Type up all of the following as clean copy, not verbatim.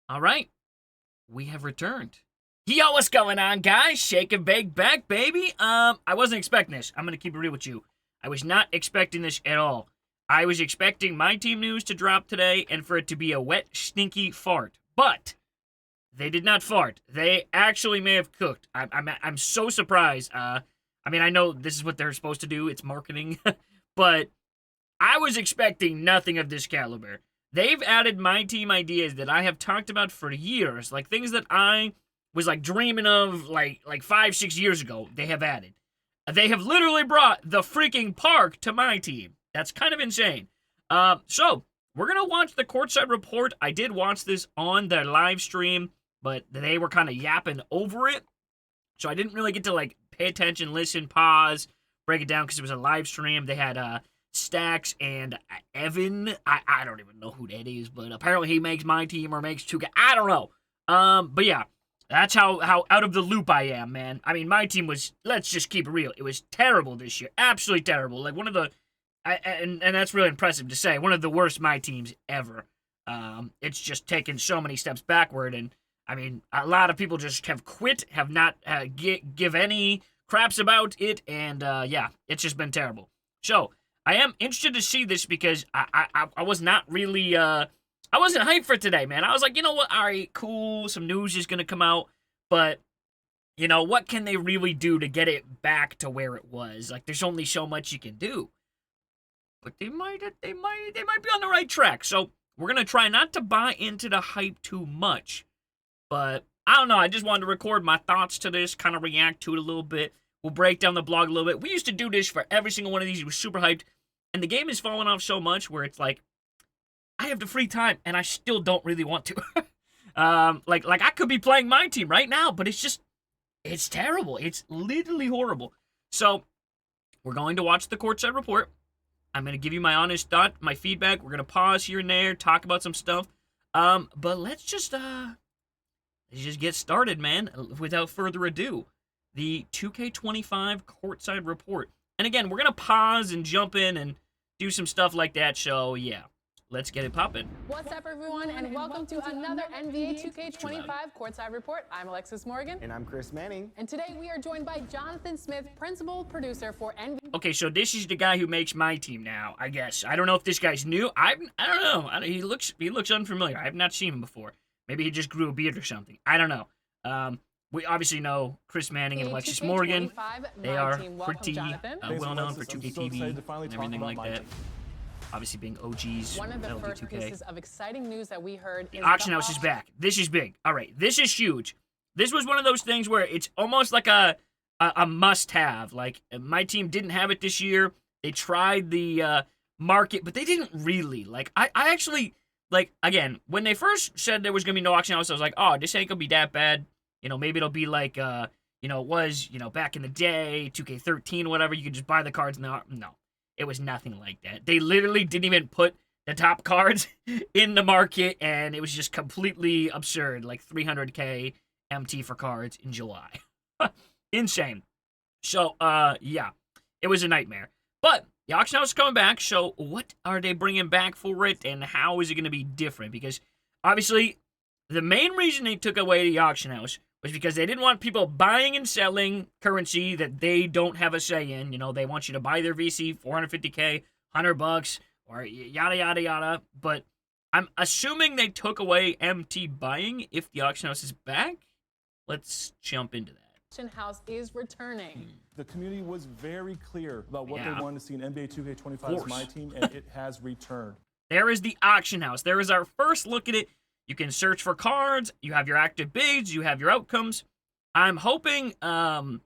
All right, we have returned. Yo, what's going on, guys? Shake and bake back, baby. I wasn't expecting this. I'm gonna keep it real with you. I was not expecting this at all. I was expecting my team news to drop today and for it to be a wet, stinky fart. But they did not fart. They actually may have cooked. I'm so surprised. I mean, I know this is what they're supposed to do. It's marketing, but I was expecting nothing of this caliber. They've added my team ideas that I have talked about for years, like things that I was like dreaming of like 5, 6 years ago. They have added. They have literally brought the freaking park to my team. That's kind of insane. So we're gonna watch the courtside report. I did watch this on their live stream, but they were kind of yapping over it, so I didn't really get to like pay attention, listen, pause, break it down because it was a live stream. They had Stacks and Evan. I don't even know who that is, but apparently he makes my team or makes 2K. I don't know. But yeah, that's how out of the loop I am, man. I mean, my team was, let's just keep it real, it was terrible this year. Absolutely terrible. Like one of the, and that's really impressive to say, one of the worst my teams ever. It's just taken so many steps backward, and I mean, a lot of people just have quit, have not give any craps about it, and yeah, it's just been terrible. So I am interested to see this because I was not really I wasn't hyped for today, man. I was like, you know what? All right, cool. Some news is gonna come out, but you know what can they really do to get it back to where it was? Like, there's only so much you can do, but they might be on the right track. So we're gonna try not to buy into the hype too much, but I don't know. I just wanted to record my thoughts to this, kind of react to it a little bit. We'll break down the blog a little bit. We used to do this for every single one of these. It was super hyped, and the game has fallen off so much where it's like, I have the free time, and I still don't really want to. Like I could be playing my team right now, but it's terrible. It's literally horrible. So we're going to watch the courtside report. I'm going to give you my honest thought, my feedback. We're going to pause here and there, talk about some stuff. But let's just get started, man. Without further ado, the 2K25 courtside report. And again, we're going to pause and jump in and do some stuff like that. So yeah. Let's get it poppin'. What's up, everyone, and welcome to another NBA 2K25 Courtside Report. I'm Alexis Morgan. And I'm Chris Manning. And today we are joined by Jonathan Smith, principal producer for NBA. Okay, so this is the guy who makes my team now, I guess. I don't know if this guy's new. I don't know. He looks unfamiliar. I have not seen him before. Maybe he just grew a beard or something. I don't know. We obviously know Chris Manning and Alexis Morgan. They are pretty well known for 2K TV and everything like that. Obviously being OGs. One of the first pieces of exciting news that we heard is the auction house is back. This is big. All right, this is huge. This was one of those things where it's almost like a must-have. Like, my team didn't have it this year. They tried the market, but they didn't really. Like, I actually, like, again, when they first said there was going to be no auction house, I was like, oh, this ain't going to be that bad. You know, maybe it'll be like, you know, it was, you know, back in the day, 2K13, whatever. You could just buy the cards. No. It was nothing like that. They literally didn't even put the top cards in the market, and it was just completely absurd. Like 300K MT for cards in July. Insane. So, yeah, it was a nightmare. But the auction house is coming back, so what are they bringing back for it, and how is it going to be different? Because, obviously, the main reason they took away the auction house was because they didn't want people buying and selling currency that they don't have a say in. You know, they want you to buy their VC, 450K, $100, or yada, yada, yada. But I'm assuming they took away MT buying if the auction house is back. Let's jump into that. Auction house is returning. The community was very clear about what they wanted to see in NBA 2K25's My Team, and it has returned. There is the auction house. There is our first look at it. You can search for cards. You have your active bids. You have your outcomes. I'm hoping that,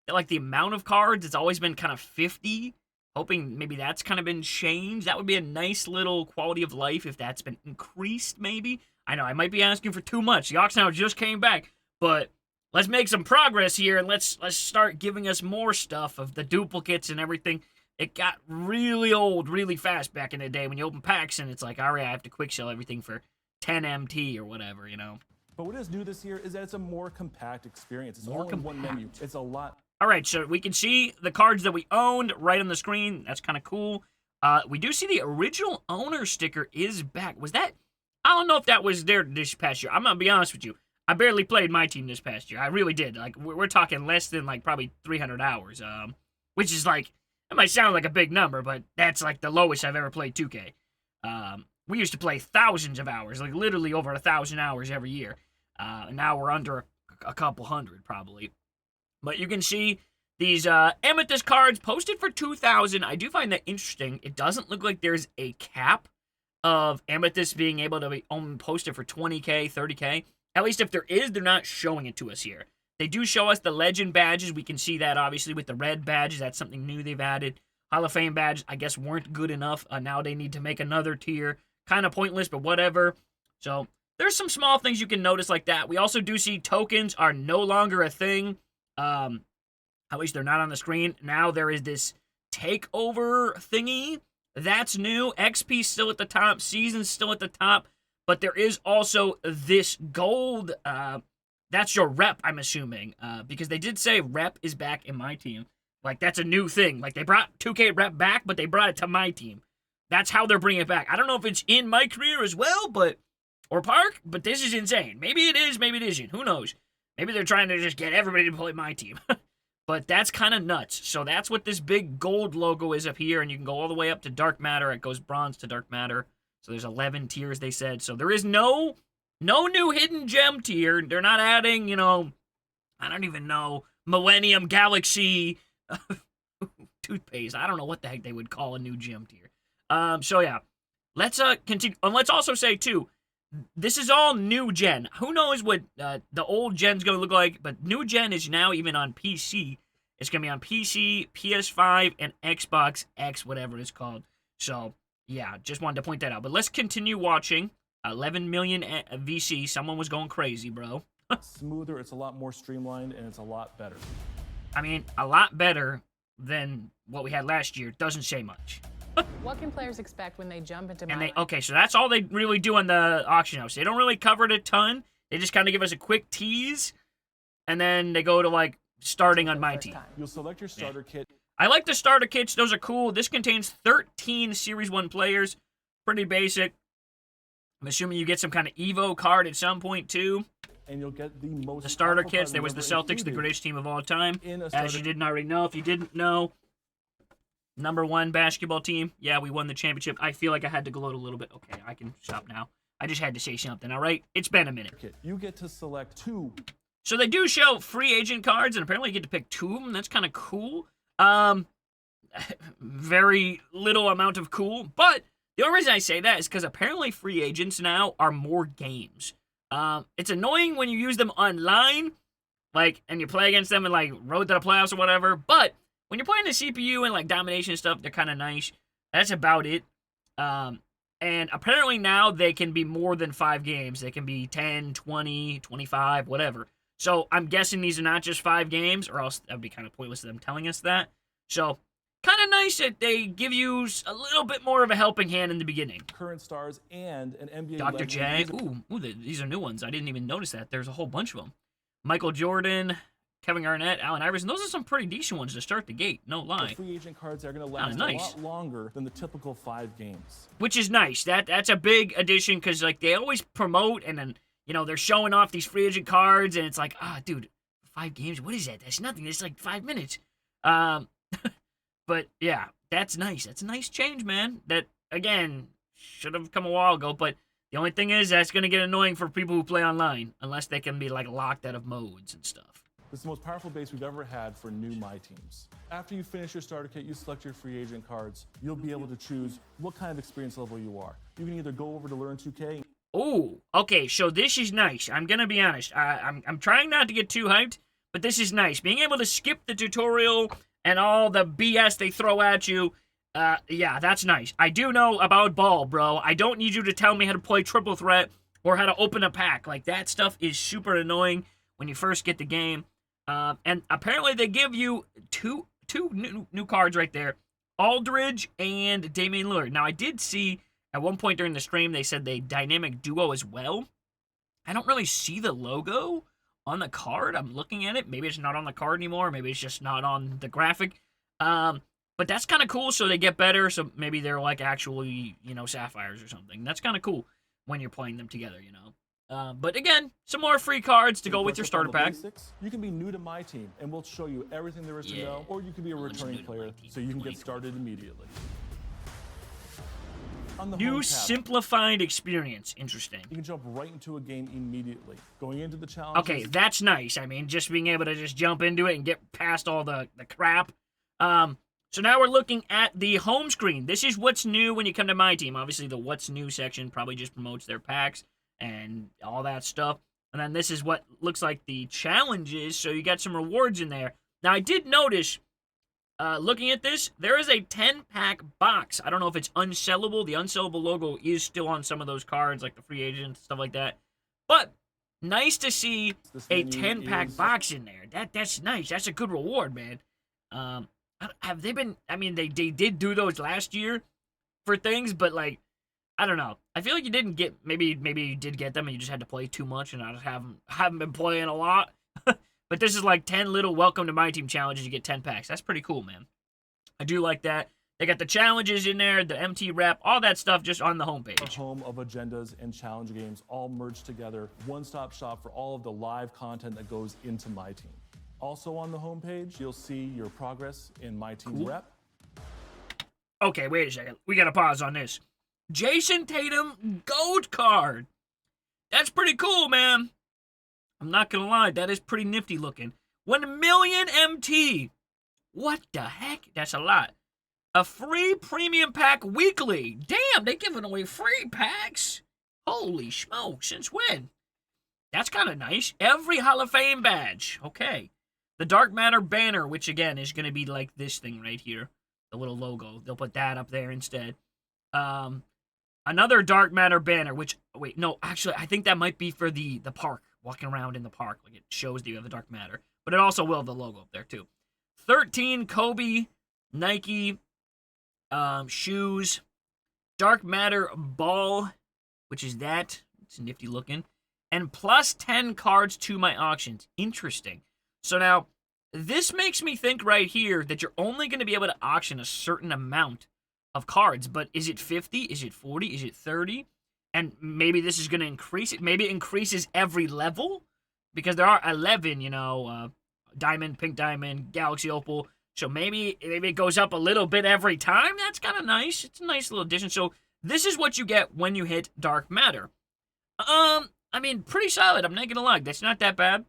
like, the amount of cards, it's always been kind of 50. Hoping maybe that's kind of been changed. That would be a nice little quality of life if that's been increased, maybe. I know, I might be asking for too much. The auction house just came back. But let's make some progress here, and let's start giving us more stuff of the duplicates and everything. It got really old really fast back in the day when you open packs, and it's like, all right, I have to quick sell everything for 10 MT or whatever, you know. But what is new this year is that it's a more compact experience. It's all in one menu. It's a lot. All right, so we can see the cards that we owned right on the screen. That's kind of cool. We do see the original owner sticker is back. Was that I don't know if that was there this past year. I'm gonna be honest with you. I barely played my team this past year. I really did. Like, we're talking less than, like, probably 300 hours. Which is, like, it might sound like a big number, but that's, like, the lowest I've ever played 2K. We used to play thousands of hours, like, literally over 1,000 hours every year. Now we're under a couple hundred, probably. But you can see these Amethyst cards posted for 2,000. I do find that interesting. It doesn't look like there's a cap of Amethyst being able to be posted for 20K, 30K. At least if there is, they're not showing it to us here. They do show us the Legend badges. We can see that, obviously, with the red badges. That's something new they've added. Hall of Fame badges, I guess, weren't good enough. Now they need to make another tier. Kind of pointless, but whatever. So, there's some small things you can notice like that. We also do see tokens are no longer a thing. At least they're not on the screen. Now there is this takeover thingy. That's new. XP still at the top. Season's still at the top. But there is also this gold. That's your rep, I'm assuming. Because they did say rep is back in my team. Like, that's a new thing. Like, they brought 2K rep back, but they brought it to my team. That's how they're bringing it back. I don't know if it's in my career as well, or Park, but this is insane. Maybe it is, maybe it isn't. Who knows? Maybe they're trying to just get everybody to play my team. But that's kind of nuts. So that's what this big gold logo is up here, and you can go all the way up to Dark Matter. It goes bronze to Dark Matter. So there's 11 tiers, they said. So there is no new hidden gem tier. They're not adding, I don't even know, Millennium Galaxy toothpaste. I don't know what the heck they would call a new gem tier. So yeah, let's continue. And let's also say too, this is all new gen. Who knows what the old gen's gonna look like? But new gen is now even on PC. It's gonna be on PC, PS5, and Xbox X, whatever it's called. So yeah, just wanted to point that out. But let's continue watching. 11 million VC. Someone was going crazy, bro. Smoother. It's a lot more streamlined, and it's a lot better. I mean, a lot better than what we had last year. Doesn't say much. What can players expect when they jump into Okay, so that's all they really do on the auction house. They don't really cover it a ton. They just kind of give us a quick tease, and then they go to, like, starting on my team. You'll select your starter kit. I like the starter kits. Those are cool. This contains 13 Series 1 players. Pretty basic. I'm assuming you get some kind of Evo card at some point, too. And you'll get the starter kits. There was the Celtics, the greatest team of all time. As you didn't already know. If you didn't know, #1 basketball team. Yeah, we won the championship. I feel like I had to gloat a little bit. Okay, I can stop now. I just had to say something, all right? It's been a minute. You get to select 2. So they do show free agent cards, and apparently you get to pick 2 of them. That's kind of cool. Very little amount of cool. But the only reason I say that is because apparently free agents now are more games. It's annoying when you use them online, like, and you play against them in, like, Road to the Playoffs or whatever, but when you're playing the CPU and, like, domination stuff, they're kind of nice. That's about it. And apparently now they can be more than 5 games. They can be 10, 20, 25, whatever. So I'm guessing these are not just 5 games, or else that would be kind of pointless of them telling us that. So kind of nice that they give you a little bit more of a helping hand in the beginning. Current stars and an NBA Dr. J. Ooh, these are new ones. I didn't even notice that. There's a whole bunch of them. Michael Jordan, Kevin Garnett, Allen Iverson. Those are some pretty decent ones to start the gate. No lie. The free agent cards are going to last a lot longer than the typical 5 games. Which is nice. That's a big addition because, like, they always promote and then, they're showing off these free agent cards and it's like, dude, 5 games? What is that? That's nothing. That's like 5 minutes. But yeah, that's nice. That's a nice change, man. That, again, should have come a while ago, but the only thing is that's going to get annoying for people who play online unless they can be, like, locked out of modes and stuff. This is the most powerful base we've ever had for new MyTeams. After you finish your starter kit, you select your free agent cards. You'll be able to choose what kind of experience level you are. You can either go over to Learn 2K. Oh, okay, so this is nice. I'm going to be honest. I'm trying not to get too hyped, but this is nice. Being able to skip the tutorial and all the BS they throw at you, yeah, that's nice. I do know about ball, bro. I don't need you to tell me how to play triple threat or how to open a pack. Like, that stuff is super annoying when you first get the game. And apparently they give you two new cards right there. Aldridge and Damian Lillard. Now, I did see at one point during the stream they said they dynamic duo as well. I don't really see the logo on the card. I'm looking at it. Maybe it's not on the card anymore. Maybe it's just not on the graphic. But that's kind of cool. So they get better. So maybe they're like actually, sapphires or something. That's kind of cool. when you're playing them together, you know. But again, some more free cards to go with your Brush up on starter the pack. basics. You can be new to my team, and we'll show you everything there is to know, or you can be a returning new to player, My Team so you can get 2025. started immediately. On the New home tab, simplified experience. Interesting. you can jump right into a game immediately. Going into the challenges. Okay, that's nice. I mean, just being able to just jump into it and get past all the crap. So now we're looking at the home screen. This is what's new when you come to My Team. Obviously, the what's new section probably just promotes their packs and all that stuff. And then this is what looks like the challenges. So you got some rewards in there. Now, I did notice, looking at this, there is a 10-pack box. I don't know if it's unsellable. The unsellable logo is still on some of those cards, like the free agent, stuff like that. But nice to see This a menu 10-pack is- box in there. That's nice. That's a good reward, man. Have they been? I mean, they did do those last year for things, but like, I don't know. I feel like you didn't get. Maybe you did get them, and you just had to play too much, and I just haven't been playing a lot. But this is like 10 little welcome to my team challenges. You get 10 packs. That's pretty cool, man. I do like that. They got the challenges in there, the MT rep, all that stuff just on the A homepage. home of agendas and challenge games all merged together. One-stop shop for all of the live content that goes into My Team. Also on the homepage, you'll see your progress in My Team Rep. Okay, wait a second. We got to pause on this. Jason Tatum gold card. That's pretty cool, man. I'm not going to lie. That is pretty nifty looking. 1 million MT. What the heck? That's a lot. A free premium pack weekly. Damn, they giving away free packs. Holy smokes. Since when? That's kind of nice. Every Hall of Fame badge. Okay. The Dark Matter banner, which again is going to be like this thing right here. The little logo. They'll put that up there instead. Another Dark Matter banner, which, wait, no, actually, I think that might be for the park. Walking around in the park. Like, it shows that you have the Dark Matter. But it also will have the logo up there, too. 13 Kobe, Nike, shoes. Dark Matter ball, which is that. It's nifty looking. And plus 10 cards to my auctions. Interesting. So now, this makes me think right here that you're only going to be able to auction a certain amount of cards. But is it 50? Is it 40? Is it 30? And maybe this is going to increase it. Maybe it increases every level. Because there are 11, you know, Diamond, Pink Diamond, Galaxy Opal. So maybe it goes up a little bit every time. That's kind of nice. It's a nice little addition. So this is what you get when you hit Dark Matter. I mean, pretty solid. I'm not going to lie. That's not that bad.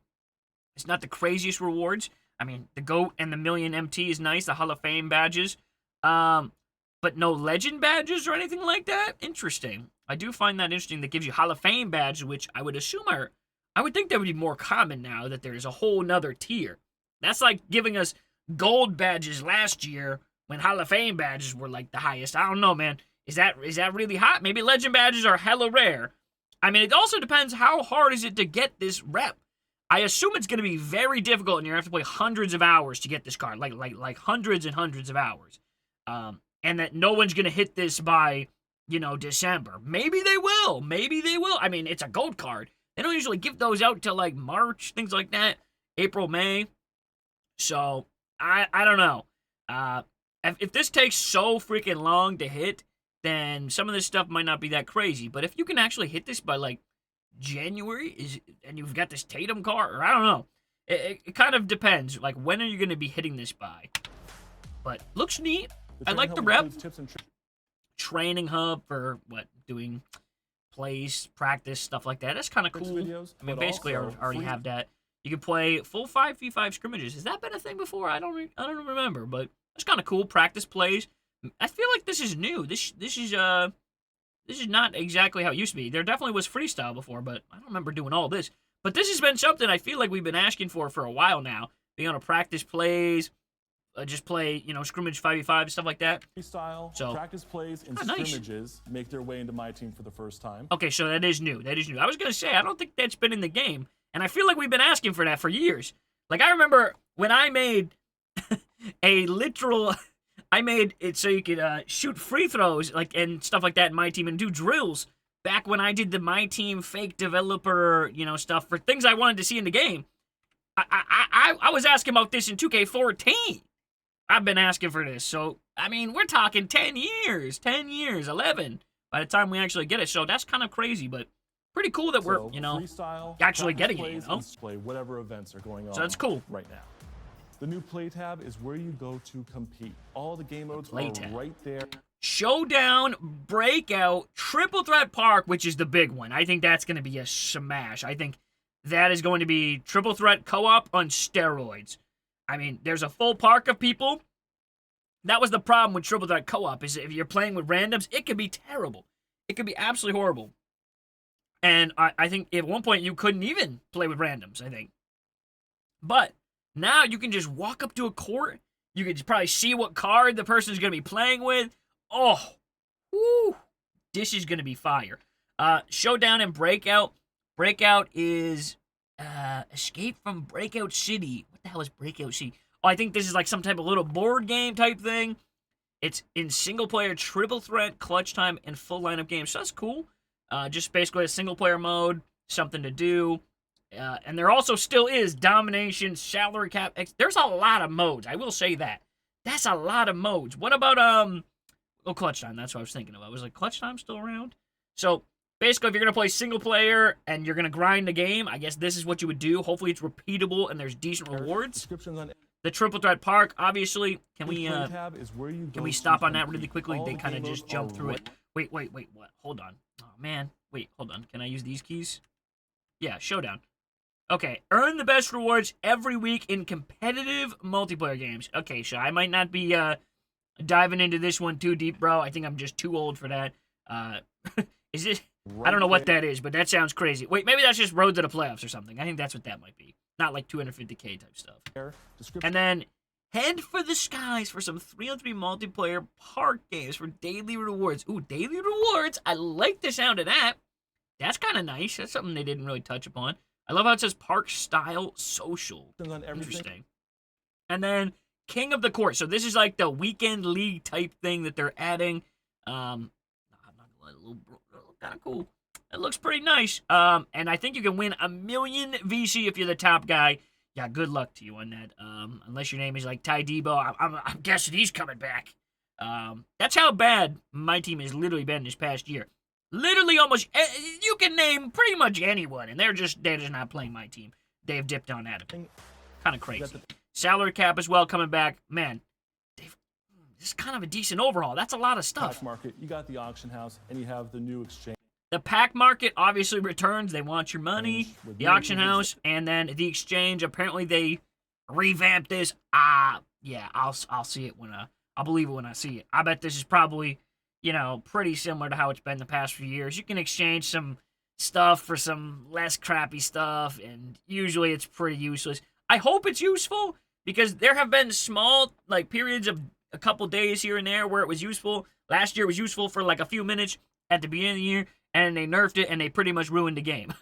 It's not the craziest rewards. I mean, the GOAT and the Million MT is nice. The Hall of Fame badges. But no legend badges or anything like that. Interesting. I do find that interesting. That gives you Hall of Fame badges, which I would assume I would think that would be more common now that there's a whole nother tier. That's like giving us gold badges last year when Hall of Fame badges were like the highest. I don't know, man. Is that really hot? Maybe legend badges are hella rare. I mean, it also depends how hard is it to get this rep. I assume it's going to be very difficult, and you're going to have to play hundreds of hours to get this card, like hundreds and hundreds of hours. And that no one's going to hit this by, you know, December. Maybe they will. Maybe they will. I mean, it's a gold card. They don't usually give those out till like March, things like that. April, May. So, I don't know. If this takes so freaking long to hit, then some of this stuff might not be that crazy. But if you can actually hit this by like January, and you've got this Tatum card, or I don't know. It kind of depends. Like, when are you going to be hitting this by? But looks neat. I like the rep. Tips and tricks. Training hub for what? Doing plays, practice, stuff like that. That's kind of cool. Videos, I mean, but basically, I also already free- have that. You can play full 5v5 scrimmages. Has that been a thing before? I don't remember, but that's kind of cool. Practice plays. I feel like this is new. This is not exactly how it used to be. There definitely was freestyle before, but I don't remember doing all this. But this has been something I feel like we've been asking for a while now. Being able to practice plays, just play, you know, scrimmage 5v5 stuff like that. Freestyle, So- practice plays, and nice. scrimmages make their way into My Team for the first time. Okay, so that is new. That is new. I was going to say, I don't think that's been in the game. And I feel like we've been asking for that for years. Like, I remember when I made I made it so you could shoot free throws like and stuff like that in My Team and do drills back when I did the My Team fake developer, you know, stuff for things I wanted to see in the game. I was asking about this in 2K14. I've been asking for this. So, I mean, we're talking 10 years, 11. by the time we actually get it. So that's kind of crazy, but pretty cool that we're, So, freestyle, actually practice getting it, plays, and play whatever events are going on. So that's cool. Right now. The new play tab is where you go to compete. All the game modes are right there. Showdown, Breakout, Triple Threat Park, which is the big one. I think that's going to be a smash. I think that is going to be Triple Threat Co-op on steroids. I mean, there's a full park of people. That was the problem with Triple Threat Co-op, is if you're playing with randoms, it could be terrible. It could be absolutely horrible. And I think at one point you couldn't even play with randoms, I think. But now you can just walk up to a court. You can probably see what card the person's going to be playing with. Oh, whoo. This is going to be fire. Showdown and Breakout. Breakout is Escape from Breakout City. What the hell is Breakout City? Oh, I think this is like some type of little board game type thing. It's in single-player, triple threat, clutch time, and full lineup games. So that's cool. Just basically a single-player mode, something to do. And there also still is domination, salary cap. There's a lot of modes. I will say that. That's a lot of modes. What about clutch time? That's what I was thinking of. I was like, clutch time still around? So basically, if you're gonna play single player and you're gonna grind the game, I guess this is what you would do. Hopefully, it's repeatable and there's decent rewards. Descriptions on the Triple Threat Park, obviously. Can we tab is where you can we stop on that really quickly? They kind of just jump through it. Wait, what? Hold on. Oh man. Wait, hold on. Can I use these keys? Yeah, Showdown. Okay, earn the best rewards every week in competitive multiplayer games. Okay, so I might not be diving into this one too deep, bro. I think I'm just too old for that. Is it? I don't know what that is, but that sounds crazy. Wait, maybe that's just Road to the Playoffs or something. I think that's what that might be. Not like 250K type stuff. And then head for the skies for some 3-on-3 multiplayer park games for daily rewards. Ooh, daily rewards. I like the sound of that. That's kind of nice. That's something they didn't really touch upon. I love how it says park style social. Interesting. And then King of the Court. So this is like the weekend league type thing that they're adding. I'm not gonna lie, kind of cool. It looks pretty nice. And I think you can win 1 million VC if you're the top guy. Yeah, good luck to you on that. Unless your name is like Ty Debo, I'm guessing he's coming back. That's how bad my team has literally been this past year. Literally almost, you can name pretty much anyone, and they're just not playing my team. They've dipped on that. Kind of crazy. Salary cap as well coming back. Man, this is kind of a decent overhaul. That's a lot of stuff. Pack market, you got the auction house, and you have the new exchange. The pack market obviously returns. They want your money. The auction house, and then the exchange. Apparently they revamped this. Yeah, I'll see it when I'll believe it when I see it. I bet this is probably, pretty similar to how it's been the past few years. You can exchange some stuff for some less crappy stuff, and usually it's pretty useless. I hope it's useful, because there have been small, periods of a couple days here and there where it was useful. Last year it was useful for, a few minutes at the beginning of the year, and they nerfed it, and they pretty much ruined the game.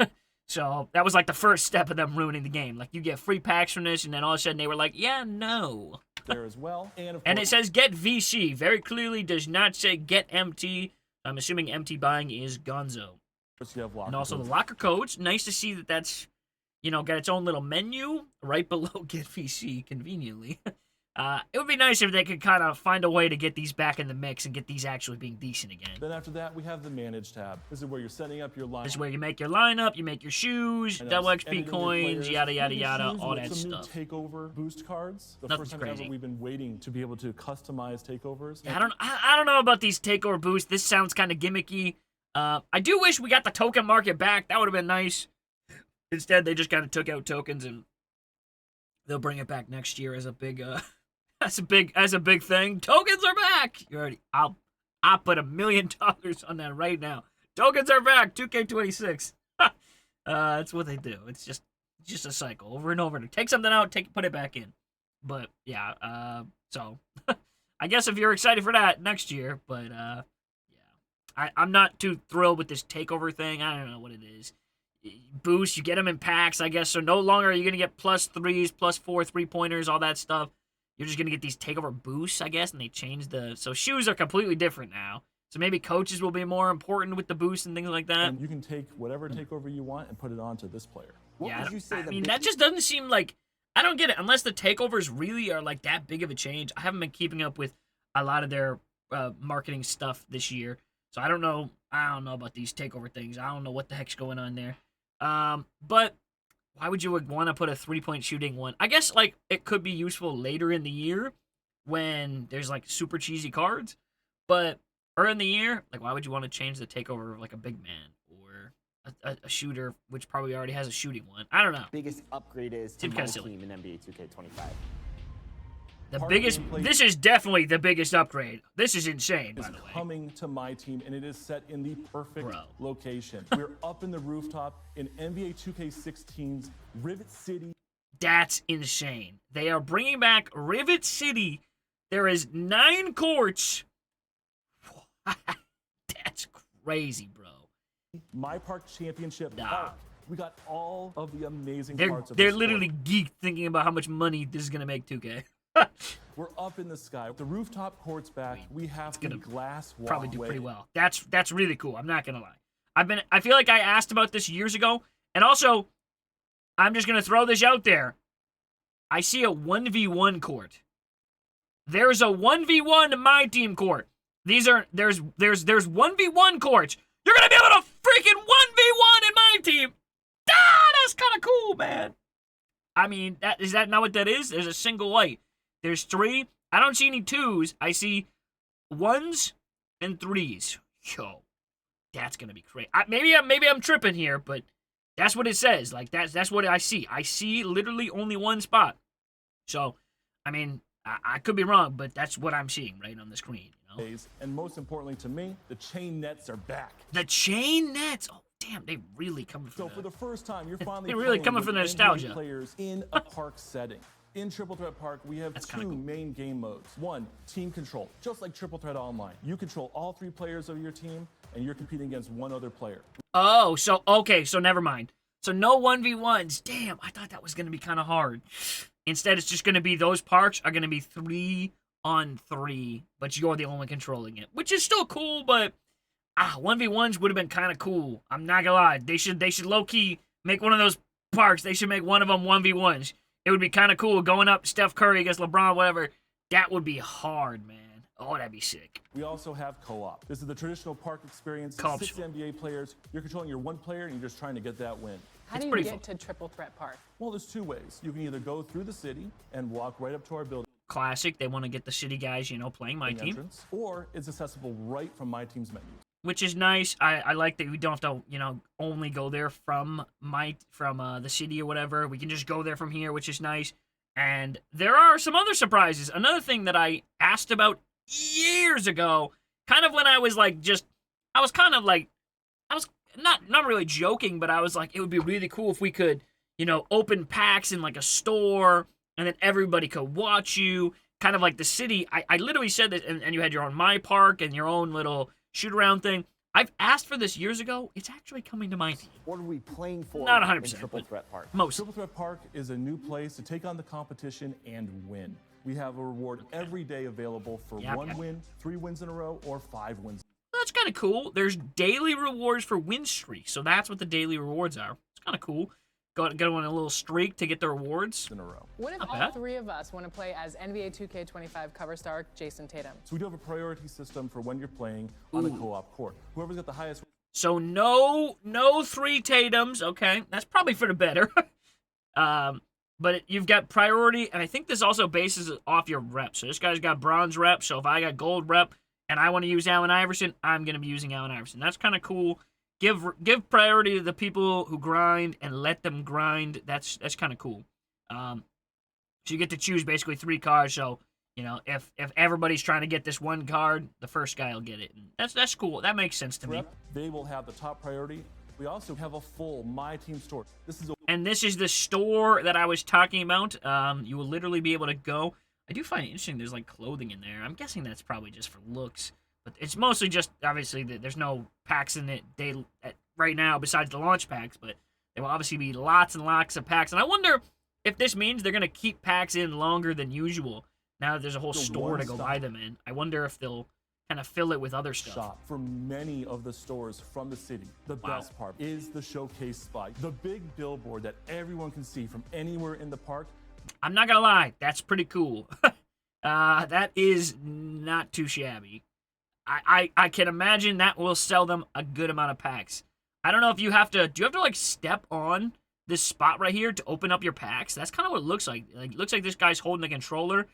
So that was, the first step of them ruining the game. You get free packs from this, and then all of a sudden they were like, yeah, no. There as well. And it says get VC. Very clearly does not say get MT. I'm assuming MT buying is gonzo. And also the locker codes. Nice to see that that's, got its own little menu right below get VC, conveniently. It would be nice if they could kind of find a way to get these back in the mix and get these actually being decent again. Then after that, we have the Manage tab. This is where you're setting up your lineup. This is where you make your lineup, you make your shoes, double XP coins, yada, yada, yada, all that stuff. New takeover boost cards. The Nothing's first time crazy. ever we've been waiting to be able to customize takeovers. Yeah, I don't know about these takeover boosts. This sounds kind of gimmicky. I do wish we got the token market back. That would have been nice. Instead, they just kind of took out tokens, and they'll bring it back next year as a big as a big thing. Tokens are back. I'll put $1 million on that right now. Tokens are back. 2K26. That's what they do. It's just a cycle over and over. Take something out, put it back in. But yeah, so I guess if you're excited for that next year, but yeah, I'm not too thrilled with this takeover thing. I don't know what it is. Boost, you get them in packs, I guess. So no longer are you gonna get +3s, +4 3-pointers, all that stuff. You're just going to get these takeover boosts, I guess, and they changed so shoes are completely different now. So maybe coaches will be more important with the boosts and things like that. And you can take whatever takeover you want and put it onto this player. That just doesn't seem like, I don't get it, unless the takeovers really are that big of a change. I haven't been keeping up with a lot of their marketing stuff this year, so I don't know I don't know about these takeover things. I don't know what the heck's going on there. But why would you want to put a 3-point shooting one? I guess like it could be useful later in the year when there's like super cheesy cards. But early in the year, like why would you want to change the takeover of like a big man or a shooter, which probably already has a shooting one? I don't know. Biggest upgrade is to my team in NBA 2K25. The biggest. This is definitely the biggest upgrade. This is insane, by the way. Coming to my team, and it is set in the perfect location. We're up in the rooftop in NBA 2K16's Rivet City. That's insane. They are bringing back Rivet City. There is 9 courts. That's crazy, bro. My Park Championship Park. We got all of the amazing parts of They're literally geeked thinking about how much money this is going to make 2K. We're up in the sky. The rooftop court's back. We have the glass walkway. Probably do pretty well. That's really cool. I'm not gonna lie. I feel like I asked about this years ago, and also, I'm just gonna throw this out there. I see a 1v1 court. There's a 1v1 my team court. There's 1v1 courts. You're gonna be able to freaking 1v1 in my team. That's kind of cool, man. I mean, is that not what that is? There's a single light. There's 3. I don't see any 2s. I see 1s and 3s. Yo, that's gonna be crazy. Maybe I'm tripping here, but that's what it says. Like that's what I see. I see literally only one spot. So, I mean, I could be wrong, but that's what I'm seeing right on the screen. You know? And most importantly to me, the chain nets are back. The chain nets. Oh, damn, they really coming for. So for the first time, you're finally they're really coming for the nostalgia. Players in a park setting. In Triple Threat Park, we have 2 main game modes. 1, team control. Just like Triple Threat Online, you control all 3 players of your team, and you're competing against one other player. Oh, so never mind. So no 1v1s. Damn, I thought that was gonna be kind of hard. Instead, it's just gonna be those parks are gonna be 3-on-3, but you're the only controlling it, which is still cool. But 1v1s would have been kind of cool. I'm not gonna lie. They should low key make one of those parks. They should make one of them 1v1s. It would be kind of cool going up Steph Curry against LeBron, whatever. That would be hard, man. Oh, that'd be sick. We also have co-op. This is the traditional park experience. Co-op. 6 NBA players. You're controlling your one player, and you're just trying to get that win. How do you get to Triple Threat Park? Well, there's 2 ways. You can either go through the city and walk right up to our building. Classic. They want to get the city guys, playing my team. Entrance, or it's accessible right from my team's menu. Which is nice. I like that we don't have to, only go there from the city or whatever. We can just go there from here, which is nice. And there are some other surprises. Another thing that I asked about years ago, kind of when I was not really joking, but I was like, it would be really cool if we could, open packs in like a store, and then everybody could watch you, kind of like the city. I literally said that, and you had your own My Park and your own little shoot-around thing. I've asked for this years ago. It's actually coming to my team. What are we playing for? Not 100%. In Triple Threat Park. Most. Triple Threat Park is a new place to take on the competition and win. We have a reward every day available for 1 win, 3 wins in a row, or 5 wins. That's kind of cool. There's daily rewards for win streaks, so that's what the daily rewards are. It's kind of cool. Go on a little streak to get the rewards in a row. What if all 3 of us want to play as NBA 2K25 cover star Jason Tatum? So we do have a priority system for when you're playing on the co-op court. Whoever's got the highest. So no 3 Tatums. Okay, that's probably for the better. But you've got priority, and I think this also bases it off your rep. So this guy's got bronze rep. So if I got gold rep and I want to use Allen Iverson, I'm gonna be using Allen Iverson. That's kind of cool. Give priority to the people who grind and let them grind. That's kind of cool. So you get to choose basically 3 cards. So if everybody's trying to get this one card, the first guy will get it. And that's cool. That makes sense to me. They will have the top priority. We also have a full My Team store. This is the store that I was talking about. You will literally be able to go. I do find it interesting. There's like clothing in there. I'm guessing that's probably just for looks. But it's mostly just, obviously, there's no packs in it right now besides the launch packs, but there will obviously be lots and lots of packs. And I wonder if this means they're going to keep packs in longer than usual now that there's a whole store to go buy them in. I wonder if they'll kind of fill it with other stuff. Shop for many of the stores from the city. The best part is the showcase spot, the big billboard that everyone can see from anywhere in the park. I'm not going to lie, that's pretty cool. That is not too shabby. I can imagine that will sell them a good amount of packs. I don't know if you have to, do you have to like step on this spot right here to open up your packs? That's kind of what it looks like. Like, it looks like this guy's holding the controller,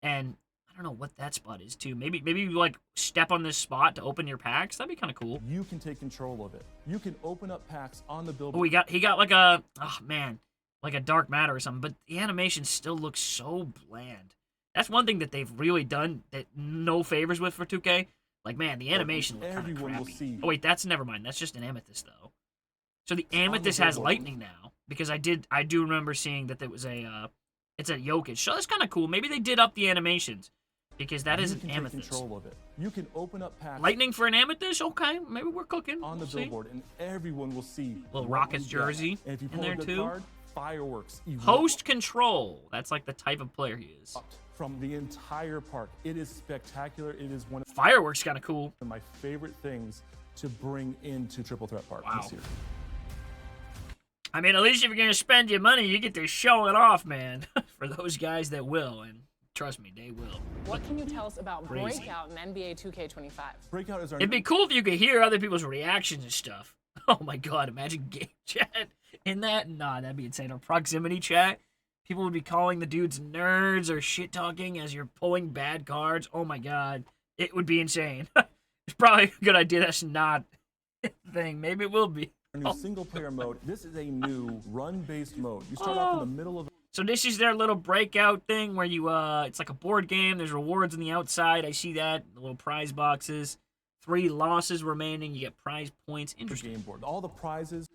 and I don't know what that spot is too. Maybe you like step on this spot to open your packs. That'd be kind of cool. You can take control of it. You can open up packs on the Oh, billboard. he got like a, oh man, like a dark matter or something, but the animation still looks so bland. That's one thing that they've really done that no favors with for 2K. Like, man, the animation looks kind of Everyone will crappy. see. Oh wait, that's never mind. That's just an amethyst though. So the amethyst has lightning now, because I do remember seeing that there was a it's a Jokic. So that's kind of cool. Maybe they did up the animations, because that is an You can take amethyst. control of it. You can open up packs Lightning for an amethyst? Okay, maybe we're cooking. on the We'll see. billboard, and everyone will see. Little what Rockets you get. jersey And if you in pull there a good too. card, fireworks. Host control. That's like the type of player he is. From the entire park. It is spectacular. It is one Fireworks kind of cool. of my favorite things to bring into Triple Threat Park Wow. this year. I mean, at least if you're going to spend your money, you get to show it off, man. For those guys that will, and trust me, they will. What can you tell us about Crazy. Breakout in NBA 2K25? Breakout is our It'd be cool if you could hear other people's reactions and stuff. Oh my god, imagine game chat in that. Nah, that'd be insane. Or proximity chat. People would be calling the dudes nerds or shit talking as you're pulling bad cards. Oh my god. It would be insane. It's probably a good idea that's not a thing. Maybe it will be. new single player mode. This is a new run-based mode. You start off in the middle of So this is their little breakout thing where you, it's like a board game. There's rewards on the outside. I see that. The little prize boxes. 3 losses remaining. You get prize points. the Interesting. game board. All the prizes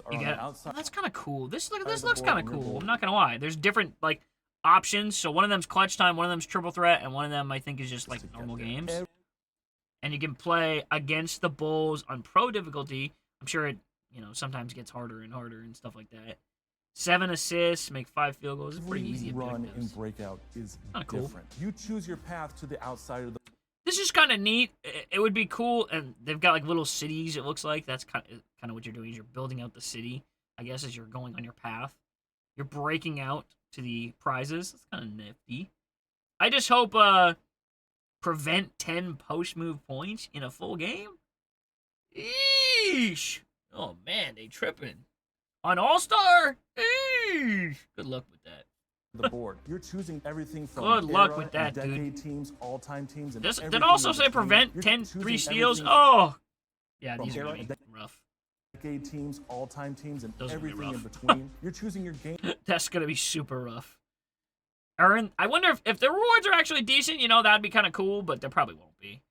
are You on got, the outside. oh, that's kind of cool. This the looks board kind of on your cool. board. I'm not gonna lie. There's different like options. So one of them's clutch time, one of them's triple threat, and one of them I think is just like To get normal there. games. And you can play against the Bulls on pro difficulty. I'm sure it, sometimes gets harder and harder and stuff like that. 7 assists, make 5 field goals. It's pretty easy Run in objectives. breakout is Kinda cool. different. You choose your path to the outside of the This is kind of neat. It would be cool, and they've got like little cities. It looks like that's kind of what you're doing. Is you're building out the city, I guess, as you're going on your path. You're breaking out to the prizes. That's kind of nifty. I just hope prevent 10 post move points in a full game. Eesh. Oh man, they tripping on All Star. Eesh. Good luck with that. the board. You're choosing everything from Good luck era with that, and decade dude. teams, all-time teams, and Did everything it also in say between. prevent You're 10 choosing 3 steals? everything Oh, yeah, from these are era gonna be and rough. decade teams, all-time teams, and Those are gonna be everything in rough. between. You're choosing your game. That's gonna be super rough. Aaron, I wonder if the rewards are actually decent. That'd be kind of cool, but they probably won't be.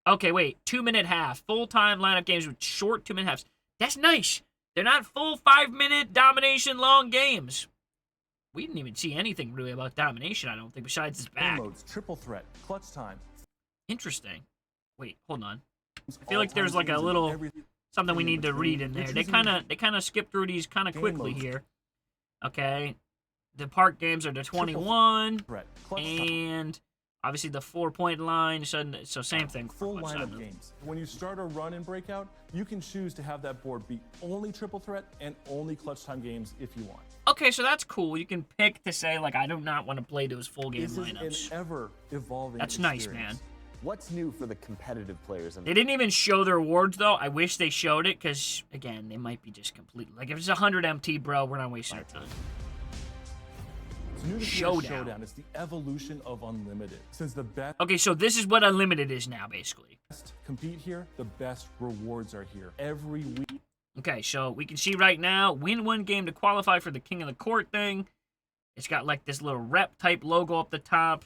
Okay, wait. 2-minute half. Full-time lineup games with short 2-minute halves. That's nice. They're not full 5-minute domination long games. We didn't even see anything really about domination, I don't think, besides his Game back. modes, triple threat, clutch time. Interesting. Wait, hold on. I feel like there's like a little something we need to read in there. They kind of skip through these kind of Game quickly modes. here. Okay. The park games are to 21, threat, clutch time. and obviously the 4-point line. So same thing. for Full clutch lineup time. games. When you start a run in breakout, you can choose to have that board be only triple threat and only clutch time games if you want. Okay, so that's cool. You can pick to say like I do not want to play those full game This is lineups. an ever evolving. That's nice, man. experience. What's new for the competitive players? They didn't even show their awards though. I wish they showed it because again, they might be just completely like if it's 100 MT, bro, we're not wasting our time. It's new this Showdown. year's Showdown. It's the evolution of Unlimited. Since the best Okay, so this is what Unlimited is now, basically. compete here, the best rewards are here. Every week, Okay, so we can see right now, win 1 game to qualify for the King of the Court thing. It's got like this little rep type logo up the top.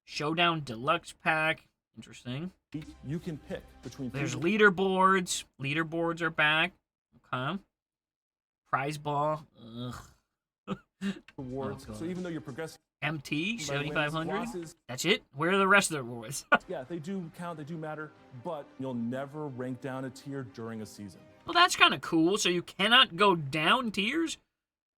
Showdown Deluxe Pack. Interesting. you can pick between There's three leaderboards. Leaderboards are back. Okay. Prize ball. Ugh. rewards. Oh, So God. even though you're progressing MT, by wins, 7,500. losses, That's it? Where are the rest of the rewards? yeah, they do count, they do matter, but you'll never rank down a tier during a season. Well, that's kind of cool. So you cannot go down tiers?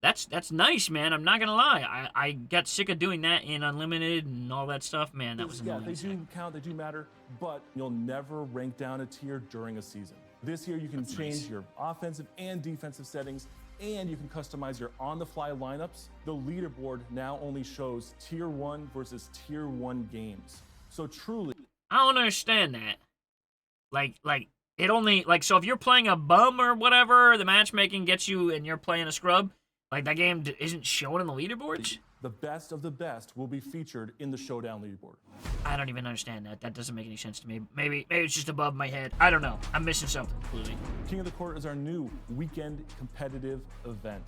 That's nice, man. I'm not going to lie. I got sick of doing that in Unlimited and all that stuff. Man, that was Yeah, annoying. they as heck. do count, they do matter, but you'll never rank down a tier during a season. This year, you can That's change nice. your offensive and defensive settings, and you can customize your on-the-fly lineups. The leaderboard now only shows Tier 1 versus Tier 1 games. So truly, I don't understand that. Like it only like so if you're playing a bum or whatever, the matchmaking gets you and you're playing a scrub. Like that game isn't showing in the leaderboards. The best of the best will be featured in the Showdown leaderboard. I don't even understand that. That doesn't make any sense to me. Maybe it's just above my head. I don't know. I'm missing something completely. King of the Court is our new weekend competitive event.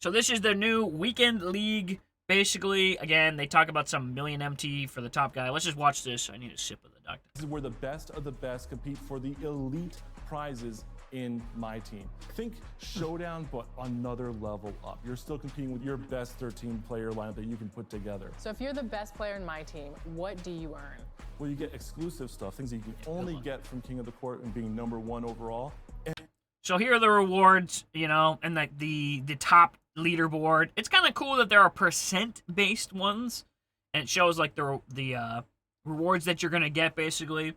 So this is the new weekend league. Basically, again, they talk about some million MT for the top guy. Let's just watch this. I need a sip of the doctor. This is where the best of the best compete for the elite prizes in my team. Think Showdown, but another level up. You're still competing with your best 13-player lineup that you can put together. So if you're the best player in my team, what do you earn? Well, you get exclusive stuff, things that you can only get from King of the Court and being #1 overall. So here are the rewards, you know, and the top leaderboard. It's kind of cool that there are percent-based ones, and it shows like the rewards that you're gonna get basically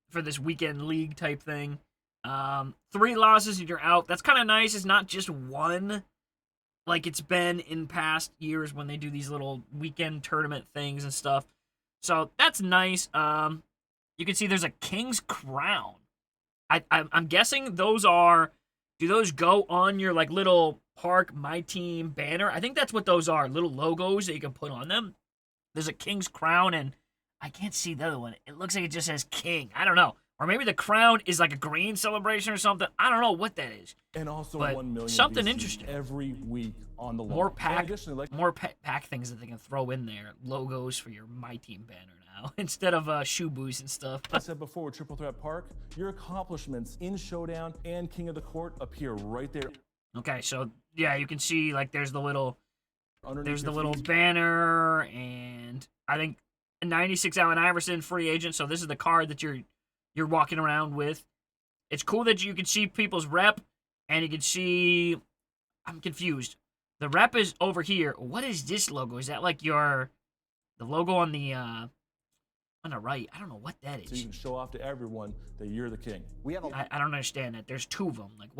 for this weekend league type thing. 3 losses and you're out. That's kind of nice. It's not just one, like it's been in past years when they do these little weekend tournament things and stuff. So that's nice. You can see there's a King's Crown. I'm guessing those are. Do those go on your like little park My Team banner? I think that's what those are. Little logos that you can put on them. There's a King's Crown, and I can't see the other one. It looks like it just says King. I don't know. Or maybe the crown is like a green celebration or something. I don't know what that is. And also but 1 million something VCs interesting every week on the lawn. More pack, additionally, like more pack things that they can throw in there. Logos for your My Team banner now instead of shoe boosts and stuff. I said before, with Triple Threat Park, your accomplishments in Showdown and King of the Court appear right there. Okay, so yeah, you can see like there's the little Underneath banner, and I think 96 Allen Iverson free agent. So this is the card that you're walking around with. It's cool that you can see people's rep, and you can see. I'm confused. The rep is over here. What is this logo? Is that like the logo on the right? I don't know what that is. So you can show off to everyone that you're the king. We have a I don't understand that. There's 2 of them. Like,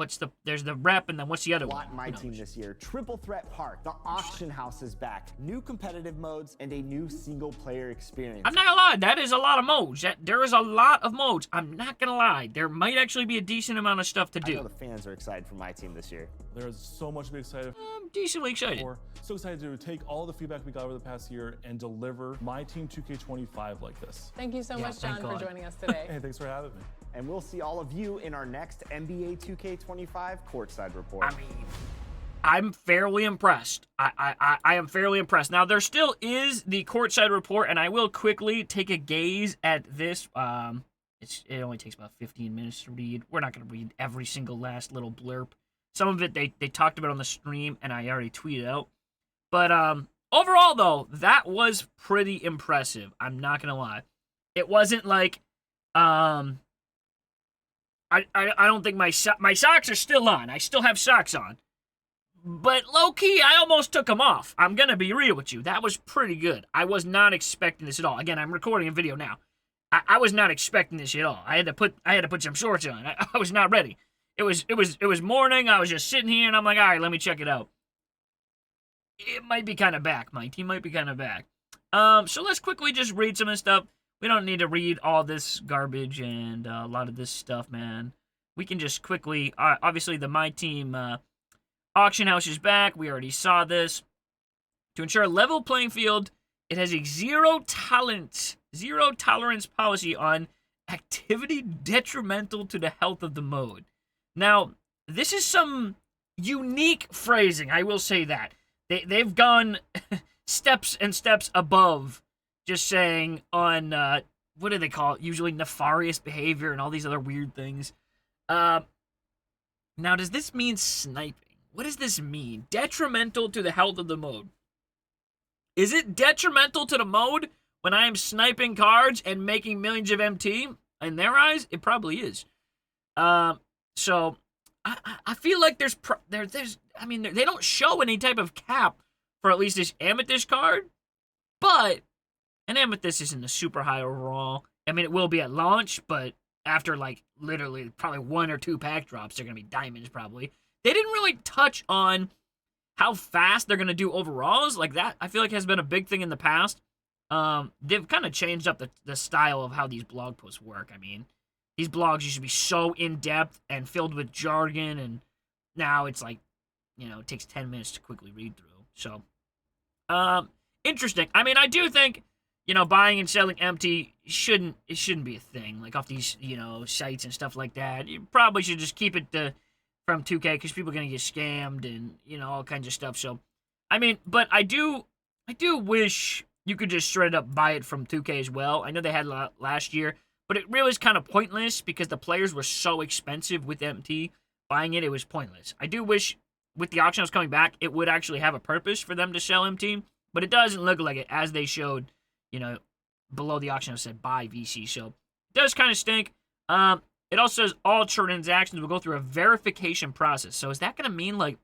there's the rep, and then what's the other one? lot in my team this year. Triple Threat Park, the auction house is back. New competitive modes and a new single-player experience. I'm not gonna lie, that is a lot of modes. There is a lot of modes. I'm not gonna lie. There might actually be a decent amount of stuff to I know do. the fans are excited for my team this year. There is so much to be excited I'm decently excited. for. So excited to take all the feedback we got over the past year and deliver my team 2K25 like this. Thank you so much, thank John, for God. joining us today. Hey, thanks for having me. And we'll see all of you in our next NBA 2K25 Courtside Report. I mean, I'm fairly impressed. I am fairly impressed. Now, there still is the courtside report, and I will quickly take a gaze at this. It only takes about 15 minutes to read. We're not going to read every single last little blurb. Some of it they talked about on the stream, and I already tweeted out. But overall, though, that was pretty impressive. I'm not going to lie. It wasn't like... I don't think my socks are still on. I still have socks on. But low-key, I almost took them off. I'm going to be real with you. That was pretty good. I was not expecting this at all. Again, I'm recording a video now. I was not expecting this at all. I had to put some shorts on. I was not ready. It was morning. I was just sitting here, and I'm like, all right, let me check it out. It might be kind of back. My team might be kind of back. So let's quickly just read some of this stuff. We don't need to read all this garbage and a lot of this stuff, man. We can just quickly... obviously, the My Team auction house is back. We already saw this. To ensure a level playing field, it has a zero tolerance policy on activity detrimental to the health of the mode. Now, this is some unique phrasing, I will say that. They've gone steps and steps above just saying on, what do they call it? Usually nefarious behavior and all these other weird things. Now, does this mean sniping? What does this mean? Detrimental to the health of the mode. Is it detrimental to the mode when I am sniping cards and making millions of MT? In their eyes, it probably is. So, I feel like there's I mean, they don't show any type of cap for at least this Amethyst card, but an Amethyst isn't a super high overall. I mean, it will be at launch, but after, like, literally probably 1 or 2 pack drops, they're going to be diamonds probably. They didn't really touch on how fast they're going to do overalls. Like, that, I feel like, has been a big thing in the past. they've kind of changed up the style of how these blog posts work. I mean, these blogs used to be so in-depth and filled with jargon, and now it's like, it takes 10 minutes to quickly read through. So, interesting. I mean, I do think, buying and selling empty shouldn't be a thing, like off these, sites and stuff like that. You probably should just keep it from 2K, because people are going to get scammed and, all kinds of stuff. So, I mean, but I do wish you could just straight up buy it from 2K as well. I know they had a last year, but it really is kind of pointless because the players were so expensive with MT. Buying it was pointless. I do wish with the auction house coming back, it would actually have a purpose for them to sell MT, but it doesn't look like it, as they showed, below the auction house said buy VC. So it does kind of stink. It also says all transactions will go through a verification process. So is that going to mean like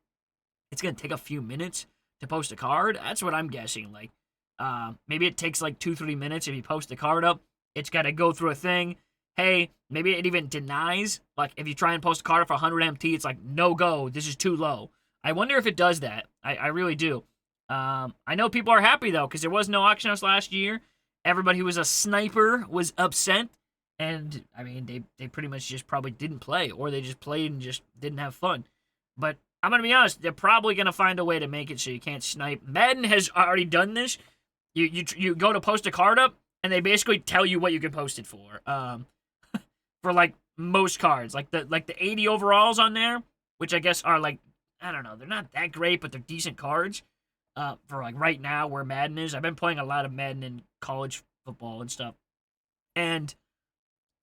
it's going to take a few minutes to post a card? That's what I'm guessing. Like maybe it takes like 2-3 minutes if you post the card up. It's got to go through a thing. Hey, maybe it even denies. Like if you try and post a card for 100 MT, it's like no go. This is too low. I wonder if it does that. I really do. I know people are happy though because there was no auction house last year. Everybody who was a sniper was upset. And, I mean, they pretty much just probably didn't play. Or they just played and just didn't have fun. But I'm going to be honest. They're probably going to find a way to make it so you can't snipe. Madden has already done this. You go to post a card up, and they basically tell you what you can post it for. For, like, most cards. Like the 80 overalls on there, which I guess are, like, I don't know. They're not that great, but they're decent cards. For, like, right now where Madden is. I've been playing a lot of Madden in college football and stuff. And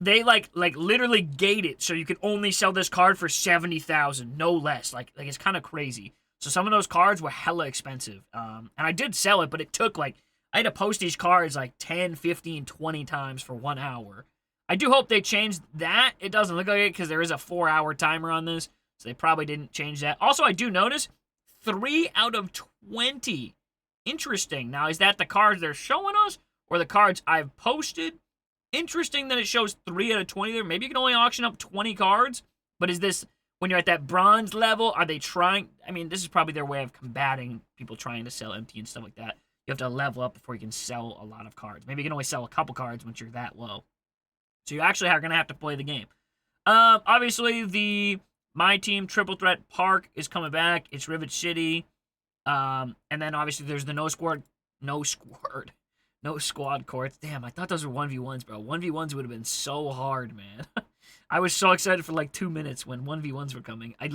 they like literally gate it so you can only sell this card for 70,000, no less. Like it's kind of crazy. So some of those cards were hella expensive. And I did sell it, but it took I had to post these cards like 10, 15, 20 times for 1 hour. I do hope they changed that. It doesn't look like it because there is a 4-hour timer on this, so they probably didn't change that. Also, I do notice 3 out of 20. Interesting. Now, is that the cards they're showing us or the cards I've posted? Interesting that it shows 3 out of 20 there. Maybe you can only auction up 20 cards. But is this, when you're at that bronze level, are they trying? I mean, this is probably their way of combating people trying to sell empty and stuff like that. You have to level up before you can sell a lot of cards. Maybe you can only sell a couple cards once you're that low. So you actually are going to have to play the game. Obviously, the MyTeam Triple Threat Park is coming back. It's Rivet City. And then, obviously, there's the No squad courts. Damn, I thought those were 1v1s, bro. 1v1s would have been so hard, man. I was so excited for like 2 minutes when 1v1s were coming. I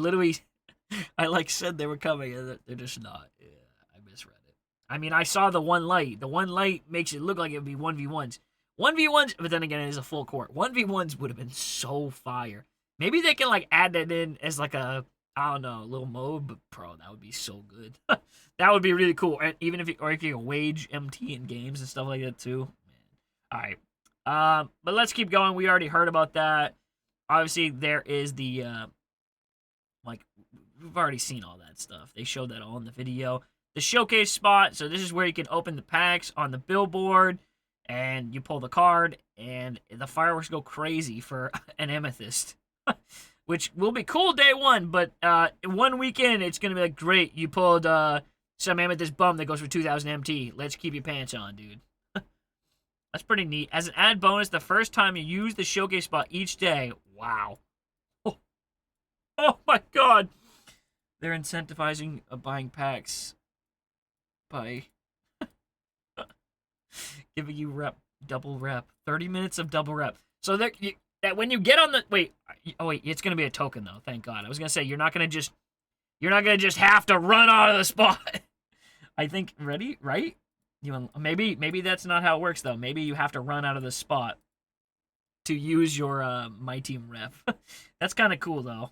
said they were coming, and they're just not. Yeah, I misread it. I mean, I saw the one light. The one light makes it look like it would be 1v1s. 1v1s, but then again, it is a full court. 1v1s would have been so fire. Maybe they can add that in as a little mode, but bro, that would be so good. That would be really cool. And even if you can wage MT in games and stuff like that too. Man. All right. But let's keep going. We already heard about that. Obviously, there is the we've already seen all that stuff. They showed that all in the video. The showcase spot. So this is where you can open the packs on the billboard, and you pull the card, and the fireworks go crazy for an amethyst. Which will be cool day one, but 1 weekend it's gonna be like, great, you pulled some amethyst bum that goes for 2,000 MT. Let's keep your pants on, dude. That's pretty neat. As an added bonus, the first time you use the showcase spot each day, wow. Oh my god. They're incentivizing buying packs by giving you double rep. 30 minutes of double rep. So that when you get on the wait, it's gonna be a token though. Thank God. I was gonna say you're not gonna just have to run out of the spot. I think ready, right? Maybe that's not how it works though. Maybe you have to run out of the spot to use your MyTeam ref. That's kind of cool though.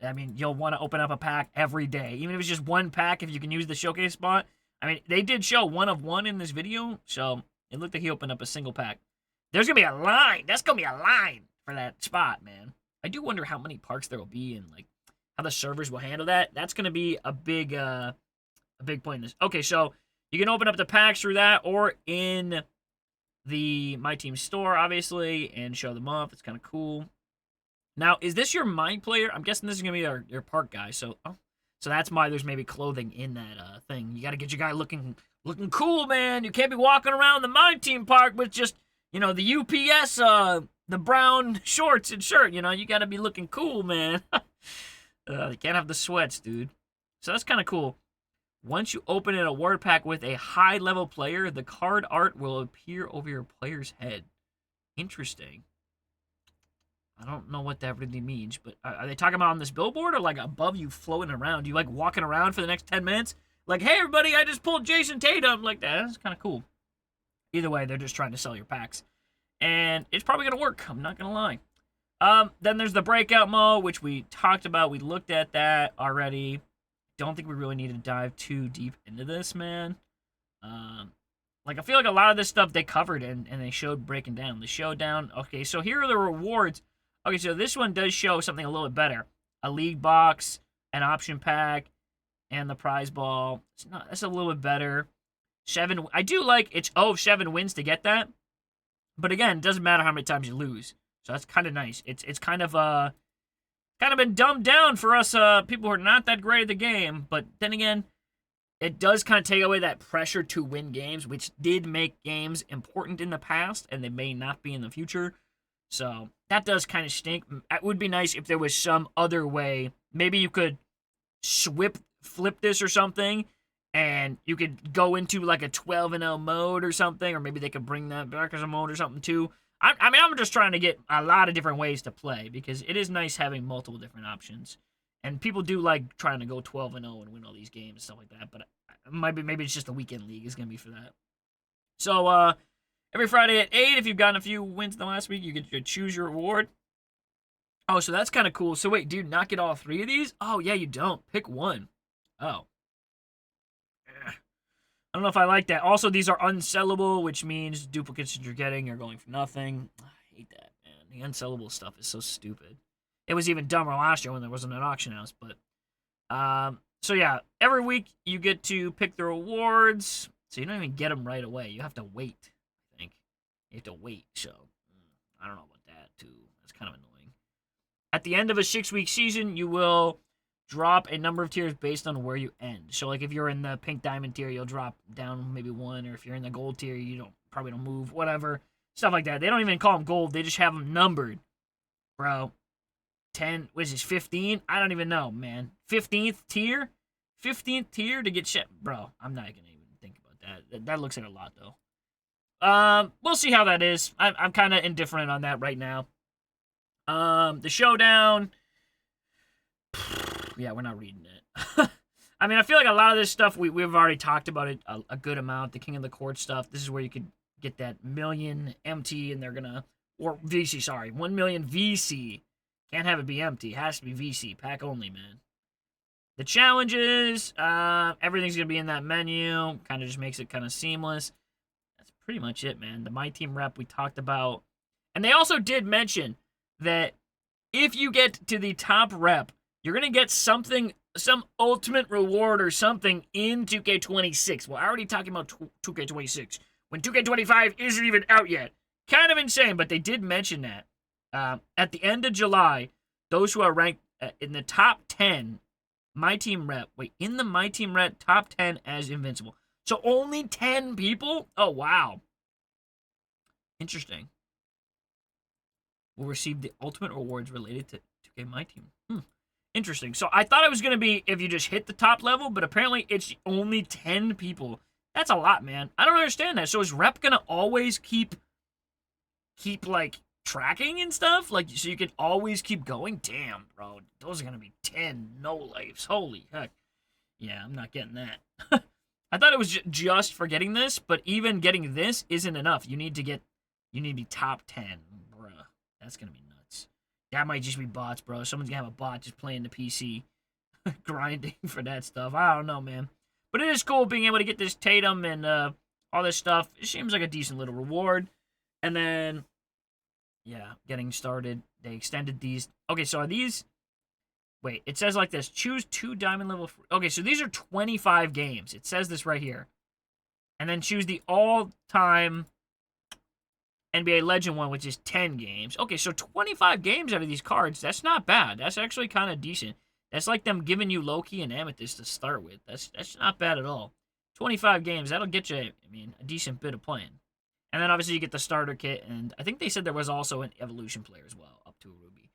I mean, you'll want to open up a pack every day, even if it's just one pack. If you can use the showcase spot. I mean, they did show 1 of 1 in this video, so it looked like he opened up a single pack. There's gonna be a line. That's gonna be a line for that spot, man. I do wonder how many parks there will be and how the servers will handle that. That's gonna be a big point in this. Okay, so you can open up the packs through that or in the MyTeam store, obviously, and show them off. It's kind of cool. Now, is this your mind player? I'm guessing this is gonna be your park guy. So So that's why there's maybe clothing in that thing. You got to get your guy looking cool, man. You can't be walking around the My Team park with just, you know, the UPS, the brown shorts and shirt. You know, you got to be looking cool, man. They can't have the sweats, dude. So that's kind of cool. Once you open an award pack with a high-level player, the card art will appear over your player's head. Interesting. I don't know what that really means, but are they talking about on this billboard or like above you floating around? You like walking around for the next 10 minutes? Like, hey, everybody, I just pulled Jason Tatum. Like, that's kind of cool. Either way, they're just trying to sell your packs. And it's probably going to work. I'm not going to lie. Then there's the breakout mode, which we talked about. We looked at that already. Don't think we really need to dive too deep into this, man. Like, I feel like a lot of this stuff they covered and they showed breaking down. The showdown. Okay, so here are the rewards. Okay, so this one does show something a little bit better. A league box, an option pack, and the prize ball. That's a little bit better. I do like it's 7 wins to get that. But again, it doesn't matter how many times you lose. So that's kind of nice. It's kind of been dumbed down for us people who are not that great at the game. But then again, it does kind of take away that pressure to win games, which did make games important in the past, and they may not be in the future. So that does kind of stink. It would be nice if there was some other way. Maybe you could flip this or something, and you could go into like a 12-0 mode or something, or maybe they could bring that back as a mode or something too. I mean, I'm just trying to get a lot of different ways to play because it is nice having multiple different options. And people do like trying to go 12-0 and win all these games and stuff like that, but maybe it's just the weekend league is going to be for that. So, every Friday at 8, if you've gotten a few wins in the last week, you get to choose your reward. Oh, so that's kind of cool. So wait, do you not get all 3 of these? Oh, yeah, you don't. Pick one. Oh. I don't know if I like that. Also, these are unsellable, which means duplicates that you're getting are going for nothing. I hate that, man. The unsellable stuff is so stupid. It was even dumber last year when there wasn't an auction house, but... so yeah, every week you get to pick the rewards, so you don't even get them right away. You have to wait, I think. You have to wait, so... I don't know about that, too. That's kind of annoying. At the end of a 6-week season, you will... drop a number of tiers based on where you end. So, like, if you're in the pink diamond tier, you'll drop down maybe 1, or if you're in the gold tier, you probably don't move, whatever. Stuff like that. They don't even call them gold. They just have them numbered. Bro. 10, what is this, 15? I don't even know, man. 15th tier? 15th tier to get shit? Bro, I'm not going to even think about that. That looks like a lot, though. We'll see how that is. I'm kind of indifferent on that right now. The showdown... Yeah, we're not reading it. I mean, I feel like a lot of this stuff, we've already talked about it a good amount. The King of the Court stuff. This is where you could get that million MT, and they're going to... Or VC, sorry. 1 million VC. Can't have it be empty. It has to be VC. Pack only, man. The challenges, everything's going to be in that menu. Kind of just makes it kind of seamless. That's pretty much it, man. The My Team rep we talked about. And they also did mention that if you get to the top rep, you're going to get something, some ultimate reward or something in 2K26. Well, I already talking about 2K26 when 2K25 isn't even out yet. Kind of insane, but they did mention that. At the end of July, those who are ranked in the top 10 My Team rep, in the My Team rep top 10 as invincible. So only 10 people? Oh, wow. Interesting. Will receive the ultimate rewards related to 2K My Team. Interesting. So I thought it was going to be if you just hit the top level, but apparently it's only 10 people. That's a lot, man. I don't understand that. So is rep going to always keep like, tracking and stuff? Like, so you could always keep going? Damn, bro. Those are going to be 10 no-lives. Holy heck. Yeah, I'm not getting that. I thought it was just for getting this, but even getting this isn't enough. You need to be top 10. Bruh. That's going to be nuts. That might just be bots, bro. Someone's going to have a bot just playing the PC. Grinding for that stuff. I don't know, man. But it is cool being able to get this Tatum and all this stuff. It seems like a decent little reward. And then... yeah, getting started. They extended these. Okay, so are these... wait, it says like this. Choose 2 diamond level... okay, so these are 25 games. It says this right here. And then choose the all-time NBA Legend one, which is 10 games. Okay, so 25 games out of these cards. That's not bad. That's actually kind of decent. That's like them giving you Loki and Amethyst to start with. That's not bad at all. 25 games, that'll get you, I mean, a decent bit of playing. And then obviously you get the starter kit, and I think they said there was also an evolution player as well, up to a ruby.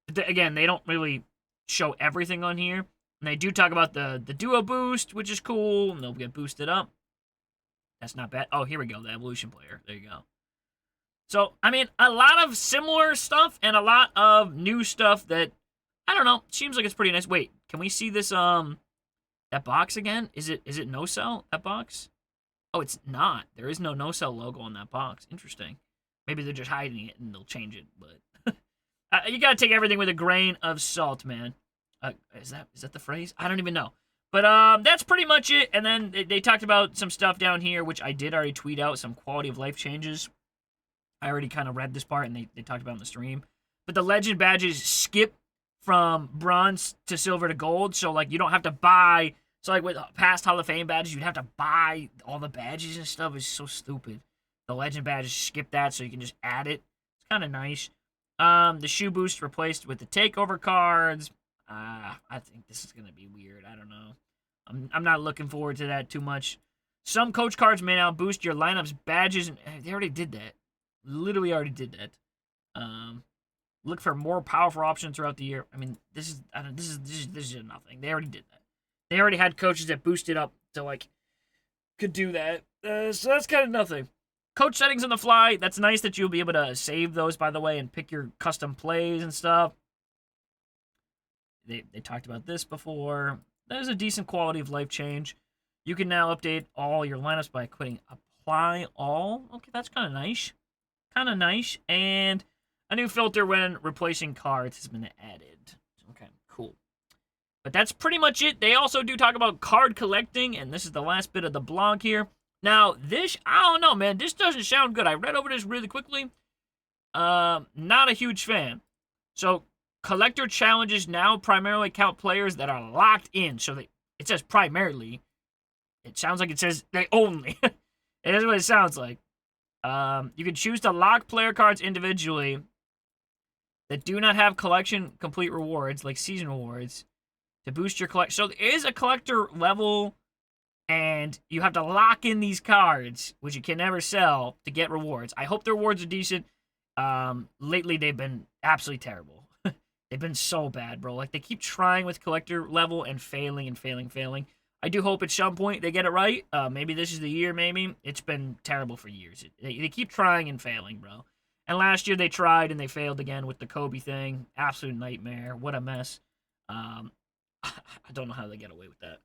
But again, they don't really show everything on here. And they do talk about the duo boost, which is cool, and they'll get boosted up. That's not bad. Oh, here we go, the evolution player. There you go. So, I mean, a lot of similar stuff and a lot of new stuff that, I don't know, seems like it's pretty nice. Wait, can we see this, that box again? Is it no-sell, that box? Oh, it's not. There is no no-sell logo on that box. Interesting. Maybe they're just hiding it and they'll change it, but you gotta take everything with a grain of salt, man. Is that the phrase? I don't even know. But that's pretty much it. And then they talked about some stuff down here, which I did already tweet out, some quality of life changes. I already kind of read this part, and they talked about it in the stream. But the legend badges skip from bronze to silver to gold, so, like, you don't have to buy. So, like, with past Hall of Fame badges, you'd have to buy all the badges and stuff. It's so stupid. The legend badges skip that, so you can just add it. It's kind of nice. The shoe boost replaced with the takeover cards. I think this is going to be weird. I don't know. I'm not looking forward to that too much. Some coach cards may now boost your lineup's badges. And they already did that. Literally already did that. Look for more powerful options throughout the year. I mean, this is nothing. They already did that. They already had coaches that boosted up to, like, could do that. So that's kind of nothing. Coach settings on the fly. That's nice that you'll be able to save those, by the way, and pick your custom plays and stuff. They talked about this before. That is a decent quality of life change. You can now update all your lineups by clicking apply all. Okay, that's kind of nice. Kind of nice. And a new filter when replacing cards has been added. Okay, cool. But that's pretty much it. They also do talk about card collecting, and this is the last bit of the blog here. Now, this, I don't know, man. This doesn't sound good. I read over this really quickly. Not a huge fan. So, collector challenges now primarily count players that are locked in. So, it says primarily. It sounds like it says they only. It is what it sounds like. You can choose to lock player cards individually that do not have collection complete rewards, like season rewards, to boost your collection. So there is a collector level, and you have to lock in these cards, which you can never sell, to get rewards. I hope the rewards are decent. Lately, they've been absolutely terrible. They've been so bad, bro. Like, they keep trying with collector level and failing and failing. I do hope at some point they get it right. Maybe this is the year, maybe. It's been terrible for years. They keep trying and failing, bro. And last year they tried and they failed again with the Kobe thing. Absolute nightmare. What a mess. I don't know how they get away with that.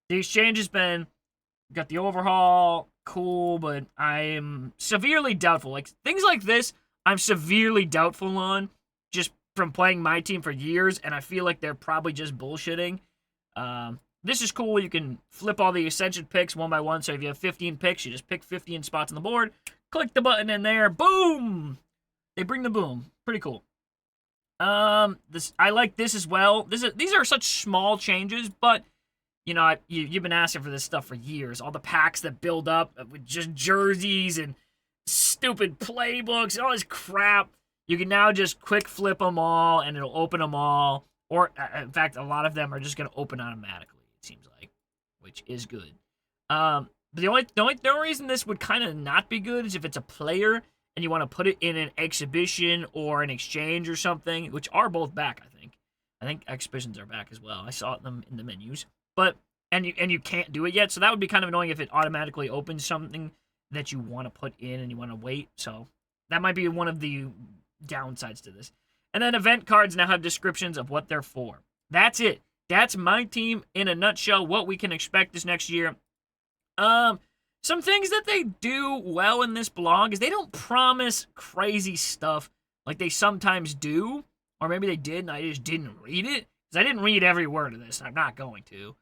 The exchange has been, got the overhaul, cool, but I'm severely doubtful. Like, things like this, I'm severely doubtful on, just from playing my team for years, and I feel like they're probably just bullshitting. This is cool. You can flip all the Ascension picks one by one. So if you have 15 picks, you just pick 15 spots on the board. Click the button in there. Boom! They bring the boom. Pretty cool. I like this as well. These are such small changes, but you know, you've been asking for this stuff for years. All the packs that build up with just jerseys and stupid playbooks and all this crap. You can now just quick flip them all, and it'll open them all. Or, in fact, a lot of them are just going to open automatically, it seems like, which is good. But the only reason this would kind of not be good is if it's a player and you want to put it in an exhibition or an exchange or something, which are both back, I think. I think exhibitions are back as well. I saw them in the menus. But, and you can't do it yet, so that would be kind of annoying if it automatically opens something that you want to put in and you want to wait. So that might be one of the downsides to this. And then event cards now have descriptions of what they're for. That's it. That's my team in a nutshell, what we can expect this next year. Some things that they do well in this blog is they don't promise crazy stuff like they sometimes do. Or maybe they did and I just didn't read it. Because I didn't read every word of this. I'm not going to.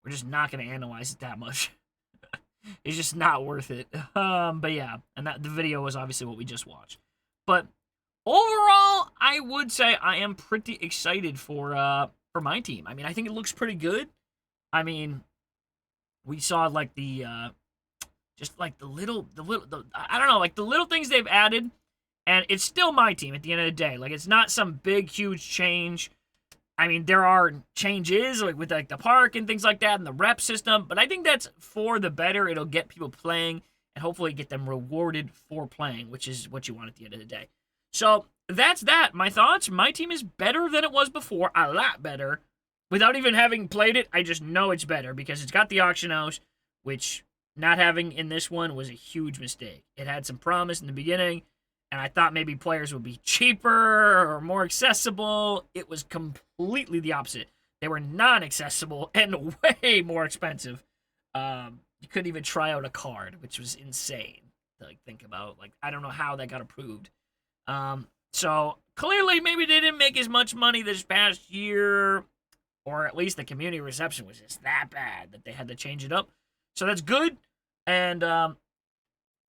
We're just not going to analyze it that much. It's just not worth it. But yeah, and the video was obviously what we just watched. But overall, I would say I am pretty excited for my team. I mean, I think it looks pretty good. I mean, we saw like the just like the little I don't know, like the little things they've added, and it's still my team at the end of the day. Like, it's not some big huge change. I mean, there are changes like with like the park and things like that and the rep system, but I think that's for the better. It'll get people playing and hopefully get them rewarded for playing, which is what you want at the end of the day. So that's that. My thoughts. My team is better than it was before, a lot better. Without even having played it, I just know it's better because it's got the auction house, which not having in this one was a huge mistake. It had some promise in the beginning, and I thought maybe players would be cheaper or more accessible. It was completely the opposite. They were non-accessible and way more expensive. You couldn't even try out a card, which was insane to like think about. Like, I don't know how that got approved. So clearly maybe they didn't make as much money this past year, or at least the community reception was just that bad that they had to change it up. So that's good. And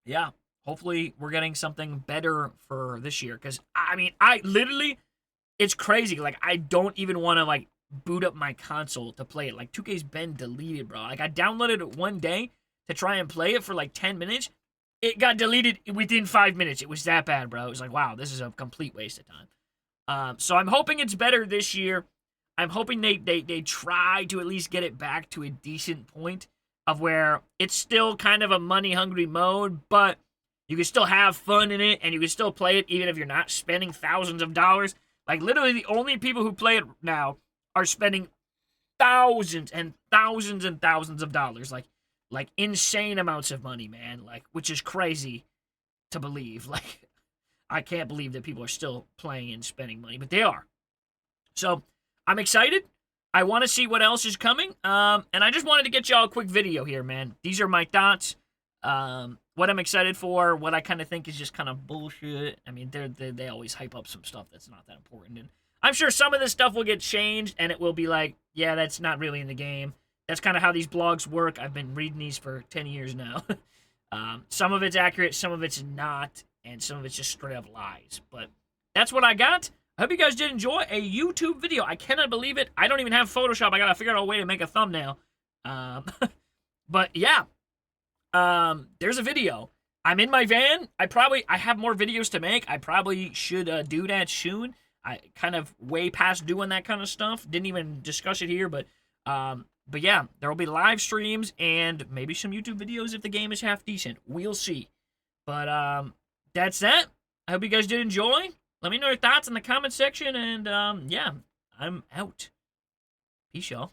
yeah, hopefully we're getting something better for this year. Because, I mean, I literally, it's crazy. Like, I don't even want to, like, boot up my console to play it. Like, 2K's been deleted, bro. Like, I downloaded it one day to try and play it for, like, 10 minutes. It got deleted within 5 minutes. It was that bad, bro. It was like, wow, this is a complete waste of time. So I'm hoping it's better this year. I'm hoping they try to at least get it back to a decent point of where it's still kind of a money-hungry mode, but you can still have fun in it, and you can still play it even if you're not spending thousands of dollars. Like, literally, the only people who play it now are spending thousands and thousands and thousands of dollars. Like insane amounts of money, man. Like, which is crazy to believe. Like, I can't believe that people are still playing and spending money, but they are. So, I'm excited. I want to see what else is coming. And I just wanted to get y'all a quick video here, man. These are my thoughts. What I'm excited for, what I kind of think is just kind of bullshit. I mean, they always hype up some stuff that's not that important. And I'm sure some of this stuff will get changed, and it will be like, yeah, that's not really in the game. That's kind of how these blogs work. I've been reading these for 10 years now. Some of it's accurate, some of it's not, and some of it's just straight up lies. But that's what I got. I hope you guys did enjoy a YouTube video. I cannot believe it. I don't even have Photoshop. I gotta figure out a way to make a thumbnail. But yeah, there's a video. I'm in my van. I have more videos to make. I probably should do that soon. I kind of way past doing that kind of stuff. Didn't even discuss it here, but yeah, there will be live streams and maybe some YouTube videos if the game is half decent. We'll see. But that's that. I hope you guys did enjoy. Let me know your thoughts in the comment section, and yeah, I'm out. Peace, y'all.